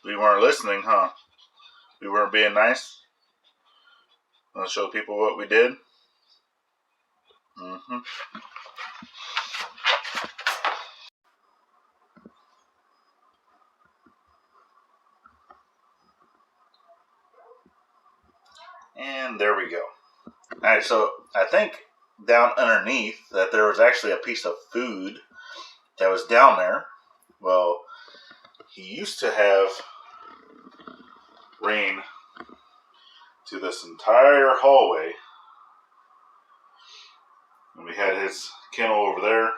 We weren't listening, huh? We weren't being nice. Want to show people what we did? Mm-hmm. And there we go. Alright, so I think down underneath that there was actually a piece of food that was down there. Well, he used to have rain to this entire hallway. And we had his kennel over there,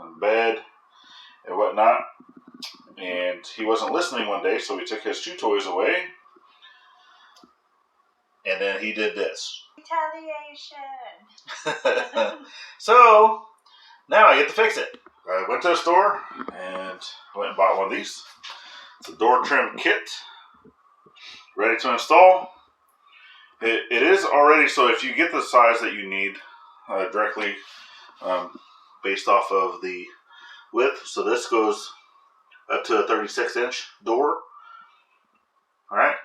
and bed, and whatnot. And he wasn't listening one day, so we took his chew toys away. And then he did this. Retaliation! So, now I get to fix it. I went to the store and went and bought one of these. It's a door trim kit. Ready to install. It is already, so if you get the size that you need directly based off of the width, so this goes up to a 36-inch door. Alright.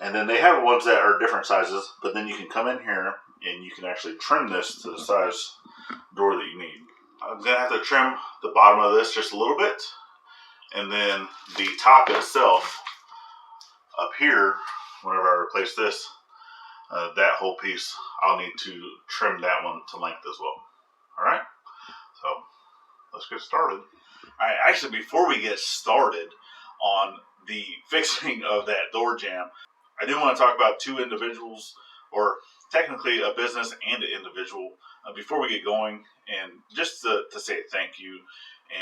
And then they have ones that are different sizes, but then you can come in here and you can actually trim this to the size door that you need. I'm going to have to trim the bottom of this just a little bit, and then the top itself up here, whenever I replace this, that whole piece, I'll need to trim that one to length as well. Alright, so let's get started. Alright, actually before we get started on the fixing of that door jamb, I do want to talk about two individuals, or technically a business and an individual, before we get going, and just to say thank you,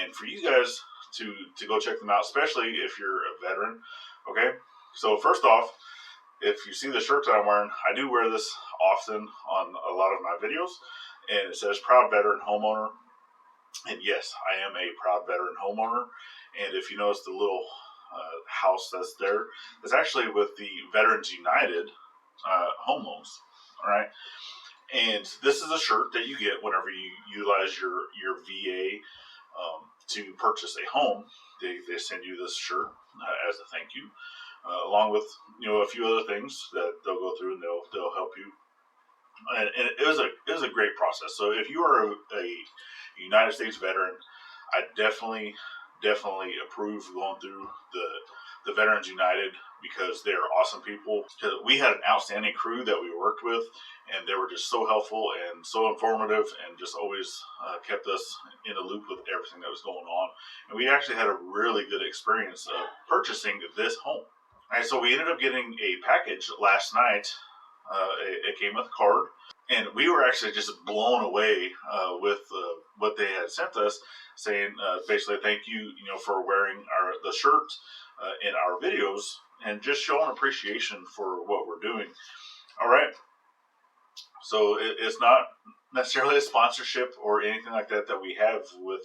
and for you guys to go check them out, especially if you're a veteran. Okay, so first off, if you see the shirt that I'm wearing, I do wear this often on a lot of my videos, and it says Proud Veteran Homeowner. And yes, I am a proud veteran homeowner. And if you notice the little house that's there, it's actually with the Veterans United home loans. All right. And this is a shirt that you get whenever you utilize your VA to purchase a home. They send you this shirt as a thank you, along with a few other things that they'll go through and they'll help you. And it was a great process. So if you are a United States veteran, I definitely approve going through the Veterans United, because they are awesome people. We had an outstanding crew that we worked with, and they were just so helpful and so informative, and just always kept us in a loop with everything that was going on. And we actually had a really good experience purchasing this home. All right, so we ended up getting a package last night. It came with a card, and we were actually just blown away with what they had sent us, saying basically thank you, for wearing the shirt in our videos, and just showing appreciation for what we're doing. All right, so it's not necessarily a sponsorship or anything like that we have with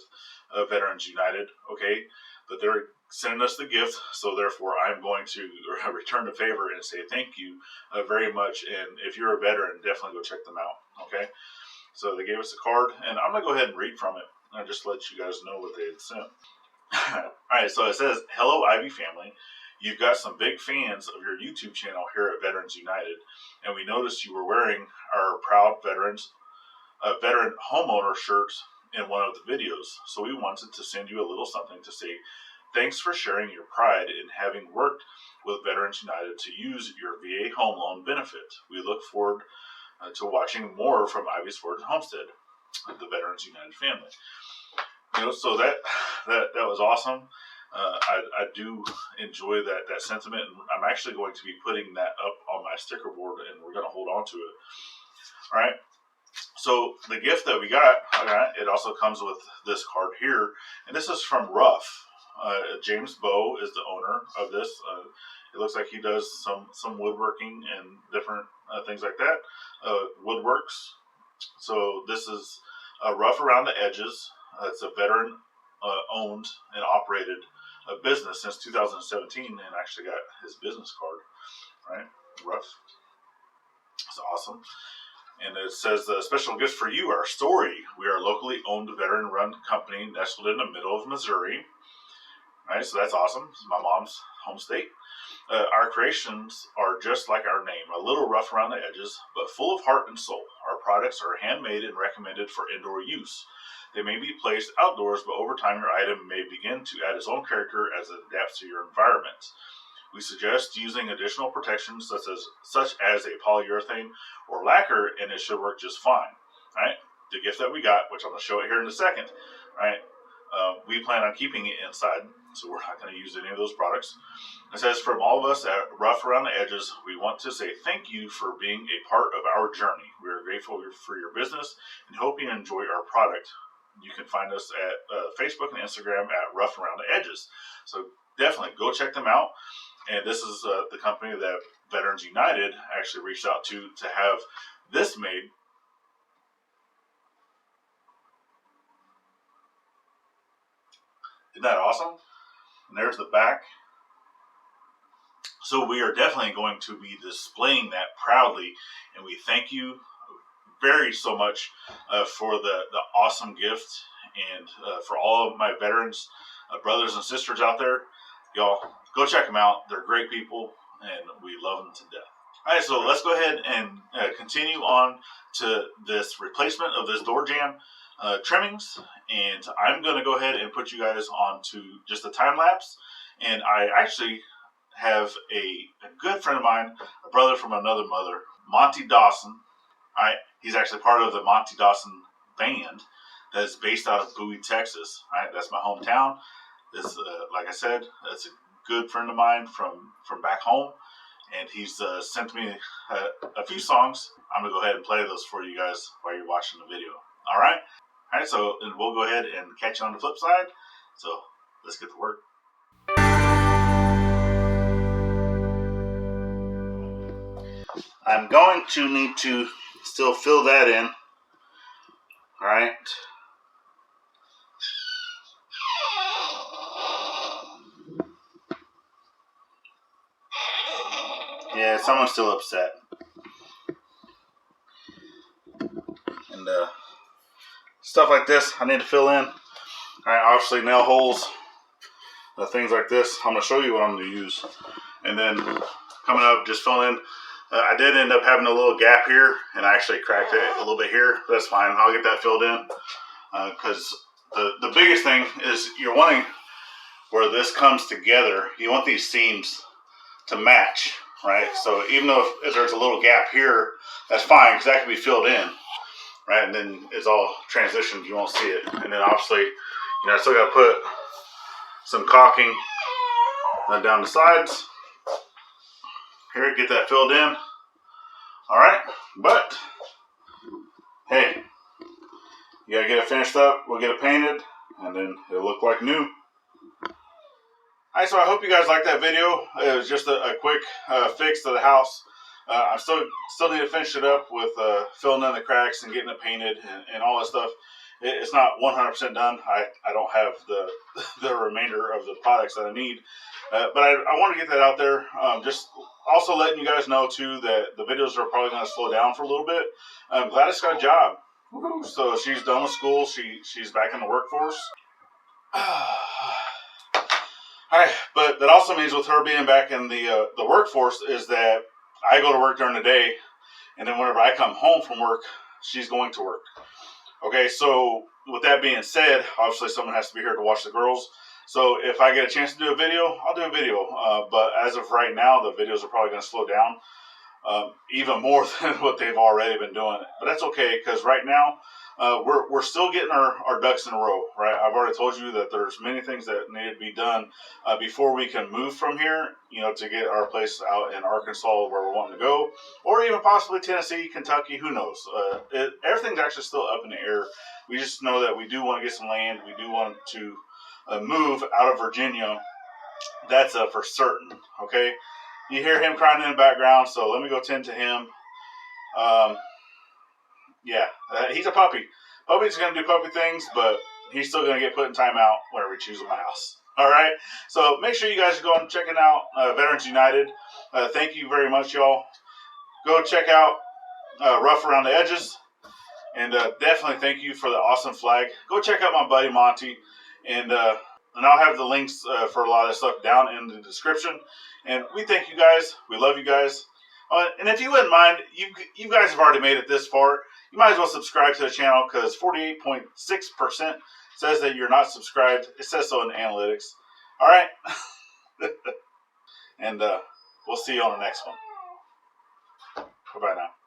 Veterans United, okay, but they're sending us the gift, so therefore I'm going to return the favor and say thank you very much. And if you're a veteran, definitely go check them out. Okay, so they gave us a card, and I'm gonna go ahead and read from it and just let you guys know what they had sent. Alright, so it says, "Hello Ivey family, you've got some big fans of your YouTube channel here at Veterans United, and we noticed you were wearing our Proud Veterans Veteran Homeowner shirts in one of the videos, so we wanted to send you a little something to say thanks for sharing your pride in having worked with Veterans United to use your VA home loan benefit. We look forward to watching more from Ivey's Forge Homestead, the Veterans United family." So that was awesome. I do enjoy that sentiment, and I'm actually going to be putting that up on my sticker board, and we're going to hold on to it. All right. So the gift that we got, it also comes with this card here, and this is from Ruff. James Bowe is the owner of this. It looks like he does some woodworking and different things like that. Woodworks. So this is rough around the edges. It's a veteran owned and operated business since 2017, and actually got his business card. Right, Ruff. It's awesome. And it says, "A special gift for you, our story. We are a locally owned veteran-run company nestled in the middle of Missouri." All right, so that's awesome. This is my mom's home state. Our creations are just like our name, a little rough around the edges, but full of heart and soul. Our products are handmade and recommended for indoor use. They may be placed outdoors, but over time your item may begin to add its own character as it adapts to your environment. We suggest using additional protections such as a polyurethane or lacquer, and it should work just fine. All right, the gift that we got, which I'm going to show it here in a second. All right, we plan on keeping it inside, so we're not going to use any of those products. It says, from all of us at Rough Around the Edges, we want to say thank you for being a part of our journey. We are grateful for your business and hope you enjoy our product. You can find us at Facebook and Instagram at Rough Around the Edges. So definitely go check them out. And this is the company that Veterans United actually reached out to have this made. Isn't that awesome? And there's the back. So we are definitely going to be displaying that proudly, and we thank you very so much for the awesome gift, and for all of my veterans, brothers and sisters out there. Y'all, go check them out. They're great people, and we love them to death. All right, so let's go ahead and continue on to this replacement of this door jamb trimmings, and I'm going to go ahead and put you guys on to just a time lapse. And I actually have a good friend of mine, a brother from another mother, Monty Dawson. All right, he's actually part of the Monty Dawson band that's based out of Bowie, Texas. All right, that's my hometown. This, like I said, that's a good friend of mine from back home, and he's sent me a few songs. I'm gonna go ahead and play those for you guys while you're watching the video. All right, so we'll go ahead and catch you on the flip side. So let's get to work. I'm going to need to still fill that in. All right. Yeah, someone's still upset. And stuff like this, I need to fill in. All right, obviously nail holes, things like this. I'm going to show you what I'm going to use. And then coming up, just fill in. I did end up having a little gap here, and I actually cracked it a little bit here. That's fine. I'll get that filled in. Because the biggest thing is you're wanting where this comes together, you want these seams to match, right? So even though if there's a little gap here, that's fine, because that can be filled in, right? And then it's all transitioned, you won't see it. And then obviously, I still got to put some caulking down the sides. Here, get that filled in. All right, but hey, you gotta get it finished up. We'll get it painted, and then it'll look like new. All right, so I hope you guys liked that video. It was just a quick fix to the house. I still need to finish it up with filling in the cracks and getting it painted and all that stuff. It's not 100% done. I don't have the remainder of the products that I need. But I want to get that out there. Just also letting you guys know, too, that the videos are probably going to slow down for a little bit. Gladys got a job. Woo-hoo. So she's done with school. She's back in the workforce. Alright, but that also means with her being back in the workforce is that I go to work during the day, and then whenever I come home from work, she's going to work. Okay, so with that being said, obviously someone has to be here to watch the girls. So if I get a chance to do a video, I'll do a video. But as of right now, the videos are probably going to slow down even more than what they've already been doing. But that's okay, because right now we're still getting our ducks in a row. Right? I've already told you that there's many things that need to be done before we can move from here. To get our place out in Arkansas where we're wanting to go, or even possibly Tennessee, Kentucky. Who knows? Everything's actually still up in the air. We just know that we do want to get some land. We do want to move out of Virginia. That's for certain. Okay. You hear him crying in the background, so let me go tend to him. Yeah, he's a puppy. Puppy's going to do puppy things, but he's still going to get put in timeout whenever he chooses my house. All right, so make sure you guys go and check it out, Veterans United. Thank you very much, y'all. Go check out Rough Around the Edges, and definitely thank you for the awesome flag. Go check out my buddy Monty, and and I'll have the links for a lot of this stuff down in the description. And we thank you guys. We love you guys. And if you wouldn't mind, you guys have already made it this far. You might as well subscribe to the channel because 48.6% says that you're not subscribed. It says so in the analytics. All right. And we'll see you on the next one. Bye-bye now.